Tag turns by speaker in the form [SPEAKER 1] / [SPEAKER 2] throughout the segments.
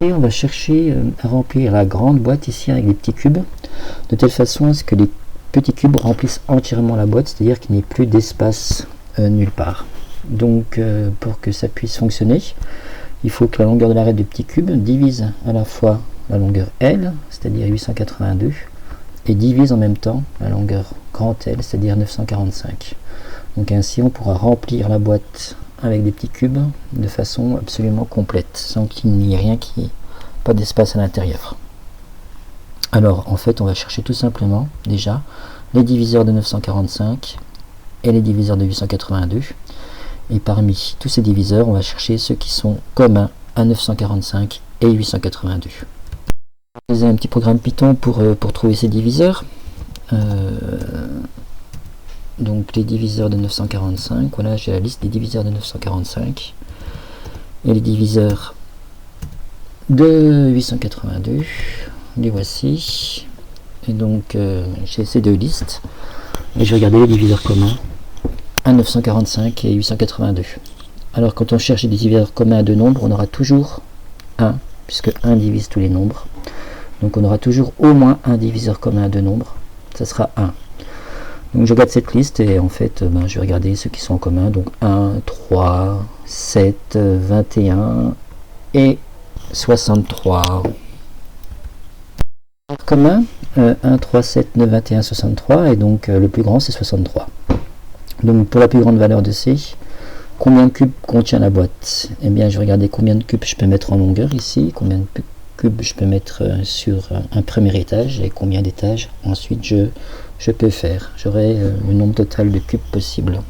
[SPEAKER 1] Et on va chercher à remplir la grande boîte ici avec des petits cubes, de telle façon à ce que les petits cubes remplissent entièrement la boîte, c'est-à-dire qu'il n'y ait plus d'espace nulle part. Donc pour que ça puisse fonctionner, il faut que la longueur de l'arête du petit cube divise à la fois la longueur L, c'est-à-dire 882, et divise en même temps la longueur grand L, c'est-à-dire 945. Donc ainsi on pourra remplir la boîte avec des petits cubes de façon absolument complète, sans qu'il n'y ait rien qui ait pas d'espace à l'intérieur. Alors en fait on va chercher tout simplement déjà les diviseurs de 945 et les diviseurs de 882, et parmi tous ces diviseurs on va chercher ceux qui sont communs à 945 et 882. Je vais utiliser un petit programme Python pour trouver ces diviseurs. Donc les diviseurs de 945, voilà, j'ai la liste des diviseurs de 945 et les diviseurs de 882, les voici. Et donc j'ai ces deux listes et je vais regarder les diviseurs communs à 945 et 882. Alors quand on cherche des diviseurs communs à deux nombres, on aura toujours 1, puisque 1 divise tous les nombres. Donc on aura toujours au moins un diviseur commun à deux nombres, ça sera 1. Donc je regarde cette liste et en fait je vais regarder ceux qui sont en commun, donc 1, 3, 7, 21 et 63. Commun 1, 3, 7, 9, 21, 63, et donc le plus grand c'est 63. Donc pour la plus grande valeur de C, combien de cubes contient la boîte? Eh bien je vais regarder combien de cubes je peux mettre en longueur ici, combien de cubes je peux mettre sur un premier étage et combien d'étages ensuite je peux faire. J'aurai le nombre total de cubes possible.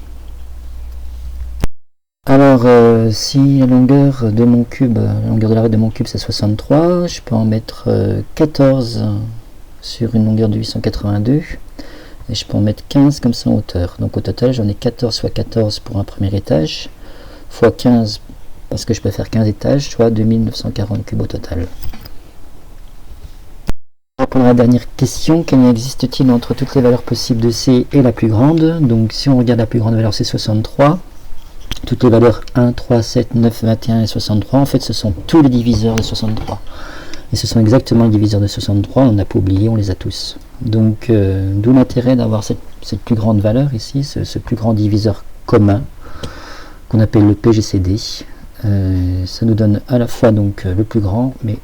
[SPEAKER 1] Alors si la longueur de mon cube, la longueur de l'arête de mon cube c'est 63, je peux en mettre 14 sur une longueur de 882 et je peux en mettre 15 comme ça en hauteur. Donc au total j'en ai 14 fois 14 pour un premier étage, fois 15 parce que je peux faire 15 étages, soit 2940 cubes au total. Pour la dernière question, quel lien existe-t-il entre toutes les valeurs possibles de C et la plus grande? Donc si on regarde la plus grande valeur, c'est 63. Toutes les valeurs 1, 3, 7, 9, 21 et 63, en fait ce sont tous les diviseurs de 63. Et ce sont exactement les diviseurs de 63, on n'a pas oublié, on les a tous. Donc d'où l'intérêt d'avoir cette plus grande valeur ici, ce plus grand diviseur commun, qu'on appelle le PGCD. Ça nous donne à la fois donc le plus grand, mais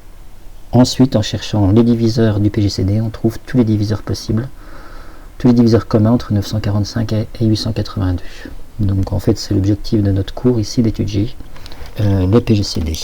[SPEAKER 1] ensuite, en cherchant les diviseurs du PGCD, on trouve tous les diviseurs possibles, tous les diviseurs communs entre 945 et 882. Donc en fait, c'est l'objectif de notre cours ici d'étudier le PGCD.